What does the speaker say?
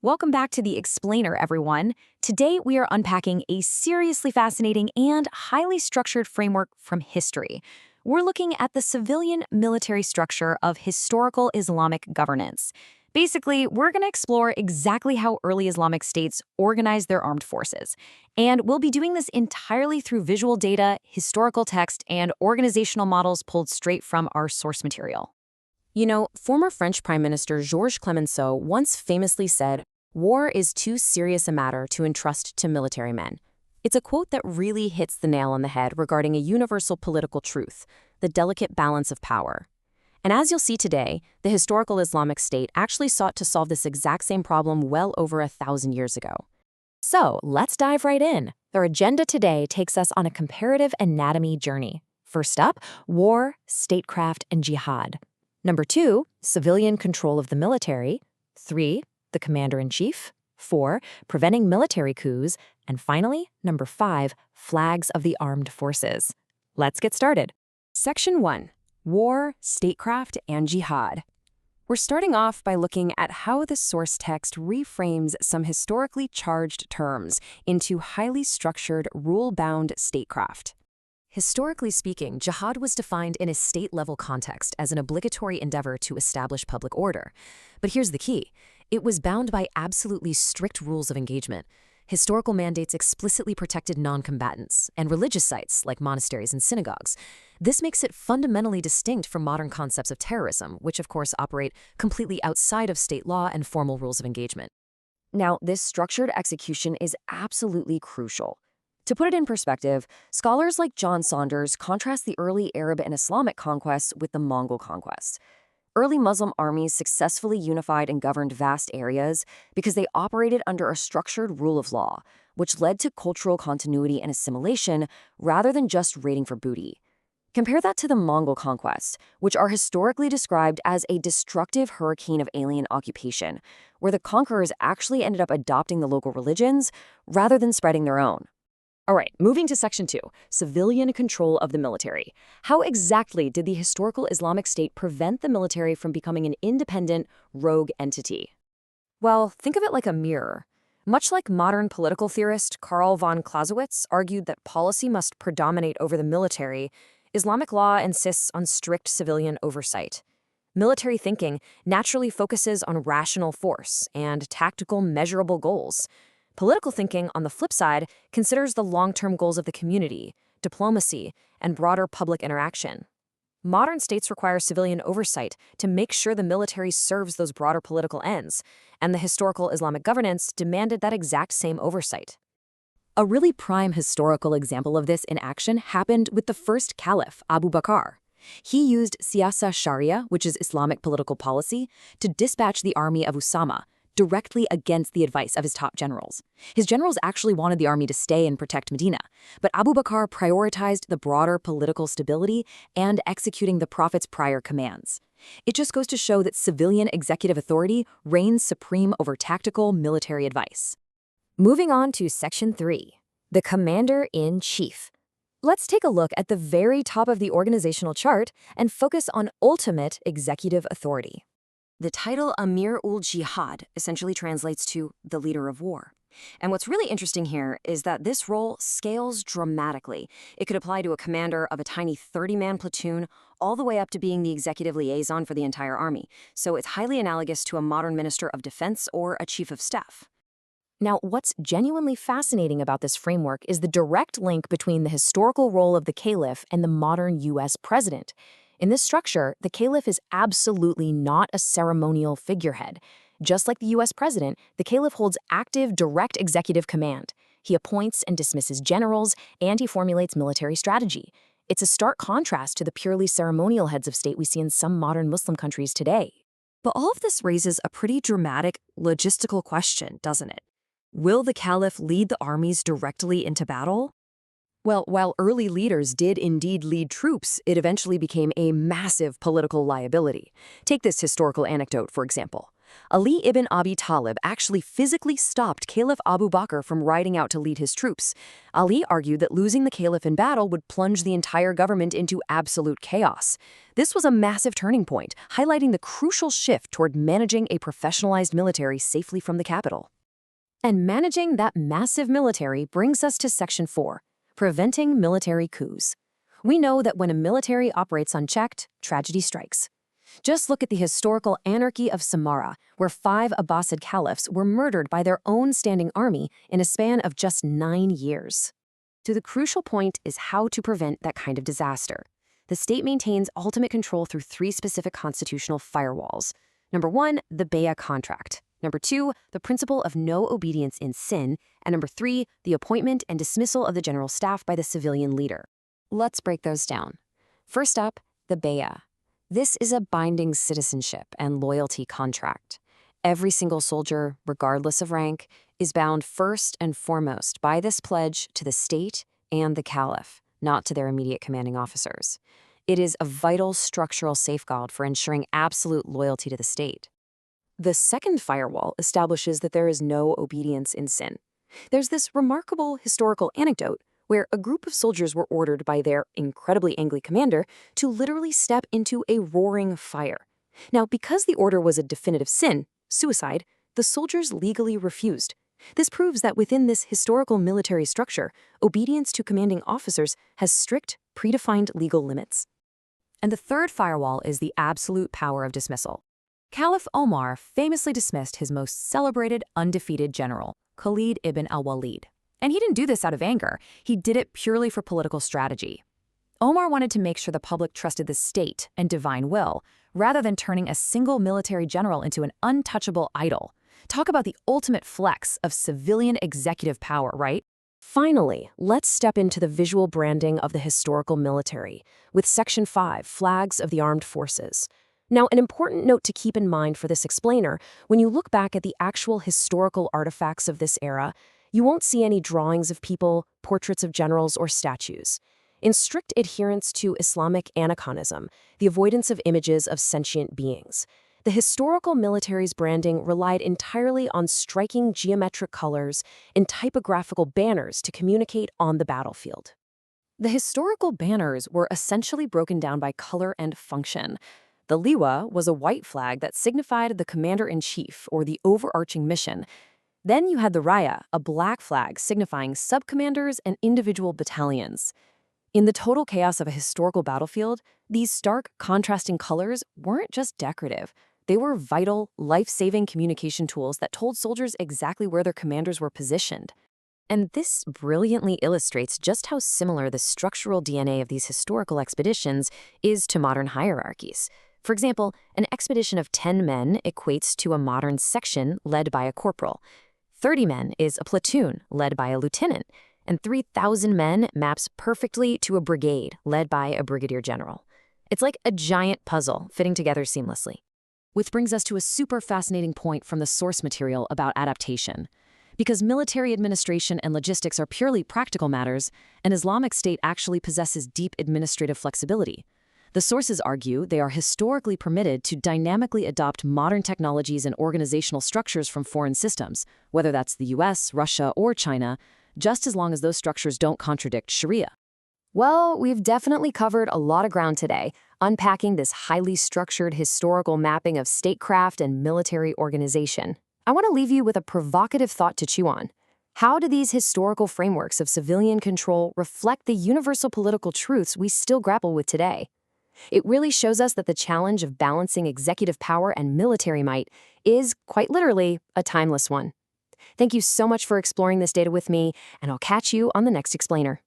Welcome back to The Explainer, everyone. Today, we are unpacking a seriously fascinating and highly structured framework from history. We're looking at the civilian military structure of historical Islamic governance. Basically, we're going to explore exactly how early Islamic states organized their armed forces. And we'll be doing this entirely through visual data, historical text, and organizational models pulled straight from our source material. You know, former French Prime Minister Georges Clemenceau once famously said, "War is too serious a matter to entrust to military men." It's a quote that really hits the nail on the head regarding a universal political truth, the delicate balance of power. And as you'll see today, the historical Islamic State actually sought to solve this exact same problem well over 1,000 years ago. So let's dive right in. Our agenda today takes us on a comparative anatomy journey. First up, war, statecraft, and jihad. Number 2, civilian control of the military. 3, the commander-in-chief. 4, preventing military coups. And finally, number 5, flags of the armed forces. Let's get started. Section 1, war, statecraft, and jihad. We're starting off by looking at how the source text reframes some historically charged terms into highly structured, rule-bound statecraft. Historically speaking, jihad was defined in a state-level context as an obligatory endeavor to establish public order. But here's the key. It was bound by absolutely strict rules of engagement. Historical mandates explicitly protected non-combatants and religious sites like monasteries and synagogues. This makes it fundamentally distinct from modern concepts of terrorism, which of course operate completely outside of state law and formal rules of engagement. Now, this structured execution is absolutely crucial. To put it in perspective, scholars like John Saunders contrast the early Arab and Islamic conquests with the Mongol conquest. Early Muslim armies successfully unified and governed vast areas because they operated under a structured rule of law, which led to cultural continuity and assimilation rather than just raiding for booty. Compare that to the Mongol conquest, which are historically described as a destructive hurricane of alien occupation, where the conquerors actually ended up adopting the local religions rather than spreading their own. All right, moving to Section 2, civilian control of the military. How exactly did the historical Islamic State prevent the military from becoming an independent, rogue entity? Well, think of it like a mirror. Much like modern political theorist Karl von Clausewitz argued that policy must predominate over the military, Islamic law insists on strict civilian oversight. Military thinking naturally focuses on rational force and tactical, measurable goals. Political thinking, on the flip side, considers the long-term goals of the community, diplomacy, and broader public interaction. Modern states require civilian oversight to make sure the military serves those broader political ends, and the historical Islamic governance demanded that exact same oversight. A really prime historical example of this in action happened with the first Caliph, Abu Bakr. He used siyasa sharia, which is Islamic political policy, to dispatch the army of Usama, directly against the advice of his top generals. His generals actually wanted the army to stay and protect Medina, but Abu Bakr prioritized the broader political stability and executing the Prophet's prior commands. It just goes to show that civilian executive authority reigns supreme over tactical military advice. Moving on to Section 3, the Commander-in-Chief. Let's take a look at the very top of the organizational chart and focus on ultimate executive authority. The title Amir-ul-Jihad essentially translates to the leader of war. And what's really interesting here is that this role scales dramatically. It could apply to a commander of a tiny 30-man platoon all the way up to being the executive liaison for the entire army. So it's highly analogous to a modern minister of defense or a chief of staff. Now, what's genuinely fascinating about this framework is the direct link between the historical role of the Caliph and the modern U.S. president. In this structure, the Caliph is absolutely not a ceremonial figurehead. Just like the U.S. president, the Caliph holds active, direct executive command. He appoints and dismisses generals, and he formulates military strategy. It's a stark contrast to the purely ceremonial heads of state we see in some modern Muslim countries today. But all of this raises a pretty dramatic logistical question, doesn't it? Will the Caliph lead the armies directly into battle? Well, while early leaders did indeed lead troops, it eventually became a massive political liability. Take this historical anecdote, for example. Ali ibn Abi Talib actually physically stopped Caliph Abu Bakr from riding out to lead his troops. Ali argued that losing the caliph in battle would plunge the entire government into absolute chaos. This was a massive turning point, highlighting the crucial shift toward managing a professionalized military safely from the capital. And managing that massive military brings us to Section 4, preventing military coups. We know that when a military operates unchecked, tragedy strikes. Just look at the historical anarchy of Samarra, where 5 Abbasid caliphs were murdered by their own standing army in a span of just 9 years. So the crucial point is how to prevent that kind of disaster. The state maintains ultimate control through 3 specific constitutional firewalls. Number 1, the Bay'a contract. Number 2, the principle of no obedience in sin. And number 3, the appointment and dismissal of the general staff by the civilian leader. Let's break those down. First up, the Bay'a. This is a binding citizenship and loyalty contract. Every single soldier, regardless of rank, is bound first and foremost by this pledge to the state and the Caliph, not to their immediate commanding officers. It is a vital structural safeguard for ensuring absolute loyalty to the state. The second firewall establishes that there is no obedience in sin. There's this remarkable historical anecdote where a group of soldiers were ordered by their incredibly angry commander to literally step into a roaring fire. Now, because the order was a definitive sin, suicide, the soldiers legally refused. This proves that within this historical military structure, obedience to commanding officers has strict, predefined legal limits. And the third firewall is the absolute power of dismissal. Caliph Omar famously dismissed his most celebrated, undefeated general, Khalid ibn al-Walid. And he didn't do this out of anger. He did it purely for political strategy. Omar wanted to make sure the public trusted the state and divine will, rather than turning a single military general into an untouchable idol. Talk about the ultimate flex of civilian executive power, right? Finally, let's step into the visual branding of the historical military, with Section 5, Flags of the Armed Forces. Now, an important note to keep in mind for this explainer, when you look back at the actual historical artifacts of this era, you won't see any drawings of people, portraits of generals, or statues. In strict adherence to Islamic aniconism, the avoidance of images of sentient beings, the historical military's branding relied entirely on striking geometric colors and typographical banners to communicate on the battlefield. The historical banners were essentially broken down by color and function. The liwa was a white flag that signified the commander-in-chief or the overarching mission. Then you had the raya, a black flag signifying sub-commanders and individual battalions. In the total chaos of a historical battlefield, these stark, contrasting colors weren't just decorative. They were vital, life-saving communication tools that told soldiers exactly where their commanders were positioned. And this brilliantly illustrates just how similar the structural DNA of these historical expeditions is to modern hierarchies. For example, an expedition of 10 men equates to a modern section led by a corporal. 30 men is a platoon led by a lieutenant, and 3,000 men maps perfectly to a brigade led by a brigadier general. It's like a giant puzzle fitting together seamlessly. Which brings us to a super fascinating point from the source material about adaptation. Because military administration and logistics are purely practical matters, an Islamic state actually possesses deep administrative flexibility. The sources argue they are historically permitted to dynamically adopt modern technologies and organizational structures from foreign systems, whether that's the US, Russia, or China, just as long as those structures don't contradict Sharia. Well, we've definitely covered a lot of ground today, unpacking this highly structured historical mapping of statecraft and military organization. I want to leave you with a provocative thought to chew on. How do these historical frameworks of civilian control reflect the universal political truths we still grapple with today? It really shows us that the challenge of balancing executive power and military might is, quite literally, a timeless one. Thank you so much for exploring this data with me, and I'll catch you on the next explainer.